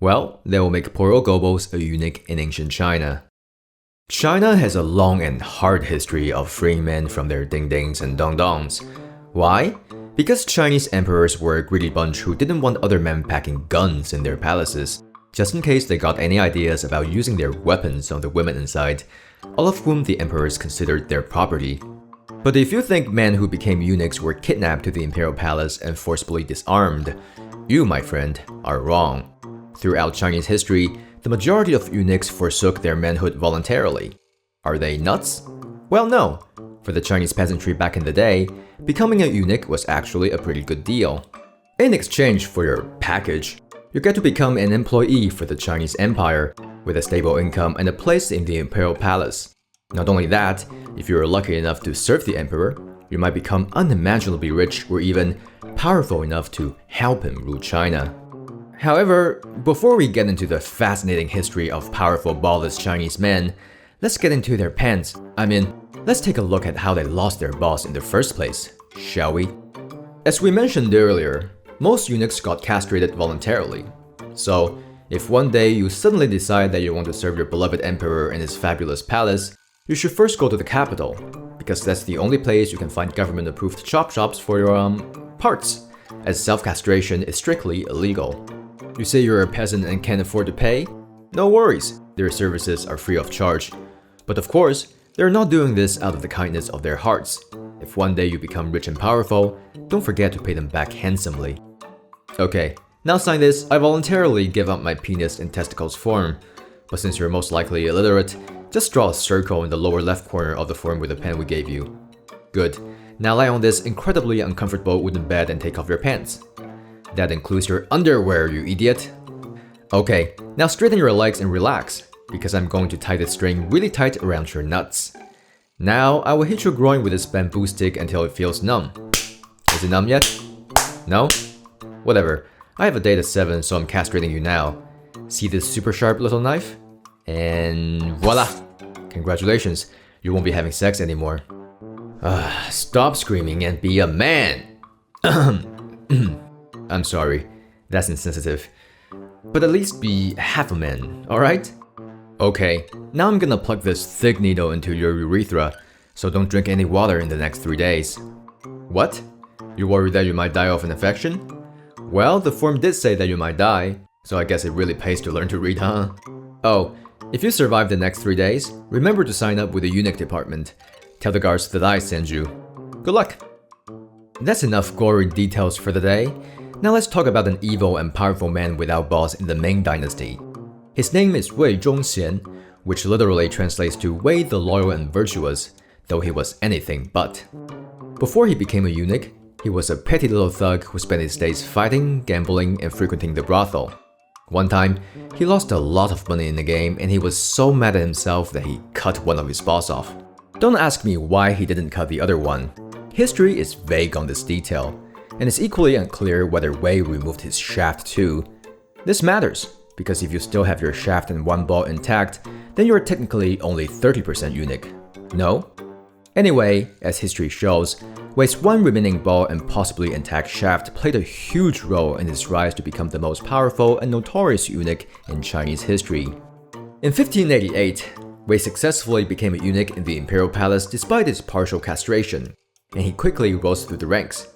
Well, they will make Poro Gobos a eunuch in ancient China. China has a long and hard history of freeing men from their ding-dings and dong-dongs. Why? Because Chinese emperors were a greedy bunch who didn't want other men packing guns in their palaces, just in case they got any ideas about using their weapons on the women inside, all of whom the emperors considered their property. But if you think men who became eunuchs were kidnapped to the imperial palace and forcibly disarmed, you, my friend, are wrong. Throughout Chinese history, the majority of eunuchs forsook their manhood voluntarily. Are they nuts? Well, no. For the Chinese peasantry back in the day, becoming a eunuch was actually a pretty good deal. In exchange for your package, you get to become an employee for the Chinese Empire with a stable income and a place in the imperial palace. Not only that, if you are lucky enough to serve the emperor, you might become unimaginably rich or even powerful enough to help him rule China. However, before we get into the fascinating history of powerful ballless Chinese men, let's get into their pants. Let's take a look at how they lost their balls in the first place, shall we? As we mentioned earlier, most eunuchs got castrated voluntarily. So, if one day you suddenly decide that you want to serve your beloved emperor in his fabulous palace, you should first go to the capital, because that's the only place you can find government-approved chop shops for your, parts, as self-castration is strictly illegal. You say you're a peasant and can't afford to pay? No worries, their services are free of charge. But of course, they're not doing this out of the kindness of their hearts. If one day you become rich and powerful, don't forget to pay them back handsomely. Okay, now sign this. I voluntarily give up my penis and testicles form. But since you're most likely illiterate, just draw a circle in the lower left corner of the form with the pen we gave you. Good. Now lie on this incredibly uncomfortable wooden bed and take off your pants. That includes your underwear, you idiot. Okay, now straighten your legs and relax, because I'm going to tie this string really tight around your nuts. Now, I will hit your groin with this bamboo stick until it feels numb. Is it numb yet? No? Whatever. I have a date at 7, so I'm castrating you now. See this super sharp little knife? And voila! Congratulations, you won't be having sex anymore. Stop screaming and be a man! I'm sorry, that's insensitive. But at least be half a man, alright? Okay, now I'm gonna plug this thick needle into your urethra, so don't drink any water in the next 3 days. What? You worried that you might die of an infection? Well, the form did say that you might die, so I guess it really pays to learn to read, huh? Oh, if you survive the next 3 days, remember to sign up with the eunuch department. Tell the guards that I send you. Good luck! That's enough gory details for the day. Now let's talk about an evil and powerful man without balls in the Ming Dynasty. His name is Wei Zhongxian, which literally translates to Wei the Loyal and Virtuous, though he was anything but. Before he became a eunuch, he was a petty little thug who spent his days fighting, gambling, and frequenting the brothel. One time, he lost a lot of money in the game and he was so mad at himself that he cut one of his balls off. Don't ask me why he didn't cut the other one. History is vague on this detail, and it's equally unclear whether Wei removed his shaft too. This matters, because if you still have your shaft and one ball intact, then you're technically only 30% eunuch. No? Anyway, as history shows, Wei's one remaining ball and possibly intact shaft played a huge role in his rise to become the most powerful and notorious eunuch in Chinese history. In 1588, Wei successfully became a eunuch in the imperial palace despite his partial castration, and he quickly rose through the ranks.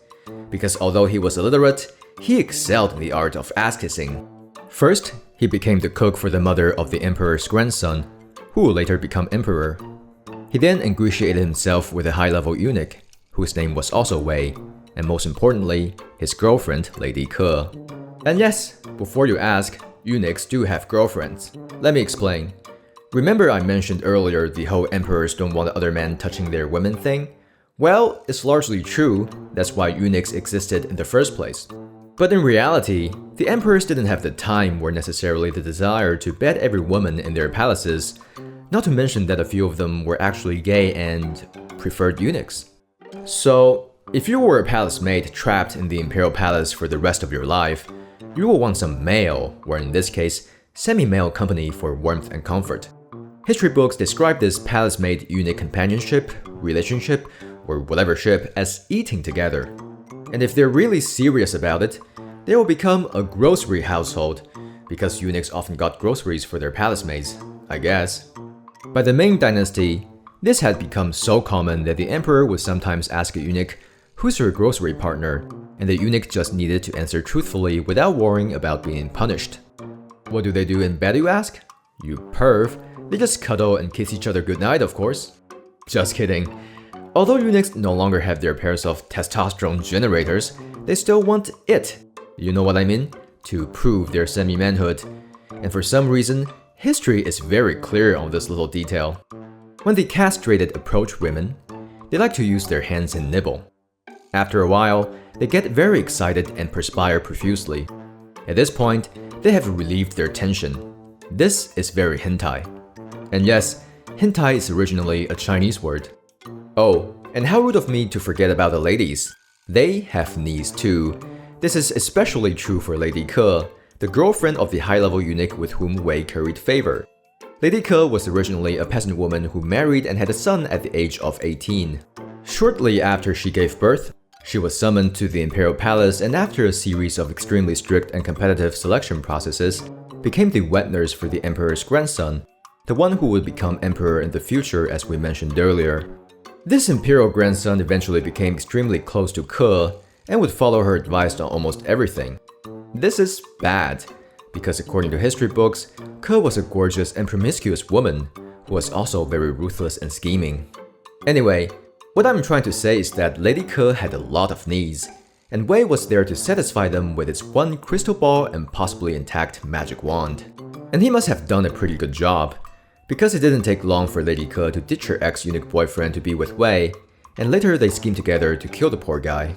Because although he was illiterate, he excelled in the art of ass-kissing. First, he became the cook for the mother of the emperor's grandson, who would later become emperor. He then ingratiated himself with a high-level eunuch, whose name was also Wei, and most importantly, his girlfriend, Lady Ke. And yes, before you ask, eunuchs do have girlfriends. Let me explain. Remember I mentioned earlier the whole emperors don't want other men touching their women thing? Well, it's largely true, that's why eunuchs existed in the first place. But in reality, the emperors didn't have the time or necessarily the desire to bed every woman in their palaces, not to mention that a few of them were actually gay and preferred eunuchs. So, if you were a palace maid trapped in the imperial palace for the rest of your life, you will want some male, or in this case, semi-male company for warmth and comfort. History books describe this palace maid eunuch companionship, relationship, or whatever ship as eating together. And if they're really serious about it, they will become a grocery household, because eunuchs often got groceries for their palace maids, I guess. By the Ming Dynasty, this had become so common that the emperor would sometimes ask a eunuch, "Who's your grocery partner?" and the eunuch just needed to answer truthfully without worrying about being punished. What do they do in bed, you ask? You perv, they just cuddle and kiss each other goodnight, of course. Just kidding. Although eunuchs no longer have their pairs of testosterone generators, they still want it. You know what I mean? To prove their semi-manhood. And for some reason, history is very clear on this little detail. When the castrated approach women, they like to use their hands and nibble. After a while, they get very excited and perspire profusely. At this point, they have relieved their tension. This is very hentai. And yes, hentai is originally a Chinese word. Oh, and how rude of me to forget about the ladies. They have knees too. This is especially true for Lady Ke, the girlfriend of the high-level eunuch with whom Wei curried favor. Lady Ke was originally a peasant woman who married and had a son at the age of 18. Shortly after she gave birth, she was summoned to the imperial palace and after a series of extremely strict and competitive selection processes, became the wet nurse for the emperor's grandson, the one who would become emperor in the future as we mentioned earlier. This imperial grandson eventually became extremely close to Ke and would follow her advice on almost everything. This is bad, because according to history books, Ke was a gorgeous and promiscuous woman who was also very ruthless and scheming. Anyway, what I'm trying to say is that Lady Ke had a lot of needs, and Wei was there to satisfy them with its one crystal ball and possibly intact magic wand. And he must have done a pretty good job, because it didn't take long for Lady Ke to ditch her ex-eunuch boyfriend to be with Wei, and later they schemed together to kill the poor guy.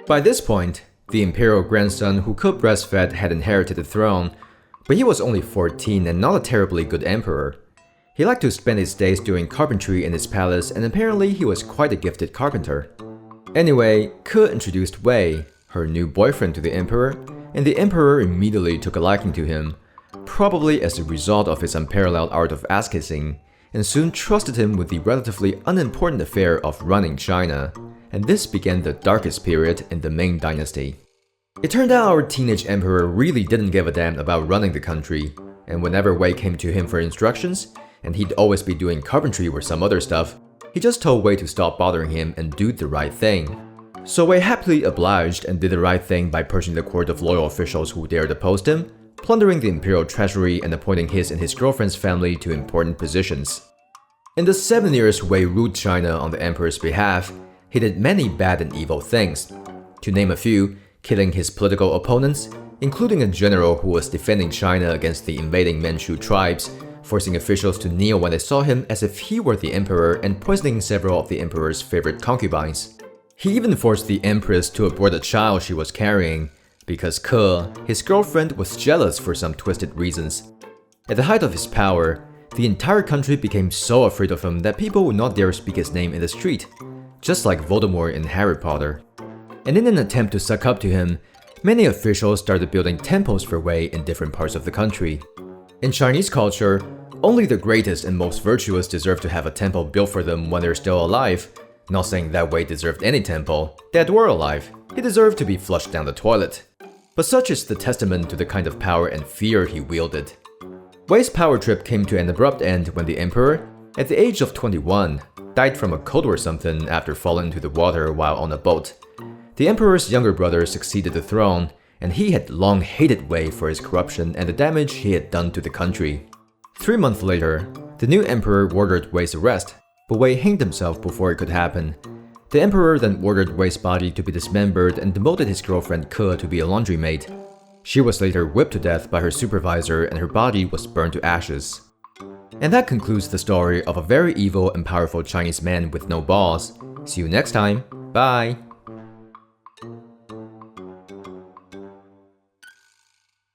By this point, the imperial grandson who Ke breastfed had inherited the throne, but he was only 14 and not a terribly good emperor. He liked to spend his days doing carpentry in his palace, and apparently he was quite a gifted carpenter. Anyway, Ke introduced Wei, her new boyfriend, to the emperor, and the emperor immediately took a liking to him, probably as a result of his unparalleled art of ass-kissing, and soon trusted him with the relatively unimportant affair of running China, and this began the darkest period in the Ming Dynasty. It turned out our teenage emperor really didn't give a damn about running the country, and whenever Wei came to him for instructions, and he'd always be doing carpentry or some other stuff, he just told Wei to stop bothering him and do the right thing. So Wei happily obliged and did the right thing by purging the court of loyal officials who dared oppose him, plundering the imperial treasury and appointing his and his girlfriend's family to important positions. In the 7 years Wei ruled China on the emperor's behalf, he did many bad and evil things. To name a few, killing his political opponents, including a general who was defending China against the invading Manchu tribes, forcing officials to kneel when they saw him as if he were the emperor, and poisoning several of the emperor's favorite concubines. He even forced the empress to abort a child she was carrying, because Ke, his girlfriend, was jealous for some twisted reasons. At the height of his power, the entire country became so afraid of him that people would not dare speak his name in the street, just like Voldemort in Harry Potter. And in an attempt to suck up to him, many officials started building temples for Wei in different parts of the country. In Chinese culture, only the greatest and most virtuous deserve to have a temple built for them when they're still alive. Not saying that Wei deserved any temple, dead or alive, he deserved to be flushed down the toilet. But such is the testament to the kind of power and fear he wielded. Wei's power trip came to an abrupt end when the emperor, at the age of 21, died from a cold or something after falling into the water while on a boat. The emperor's younger brother succeeded the throne, and he had long hated Wei for his corruption and the damage he had done to the country. 3 months later, the new emperor ordered Wei's arrest, but Wei hanged himself before it could happen. The emperor then ordered Wei's body to be dismembered and demoted his girlfriend Ke to be a laundry maid. She was later whipped to death by her supervisor and her body was burned to ashes. And that concludes the story of a very evil and powerful Chinese man with no balls. See you next time. Bye!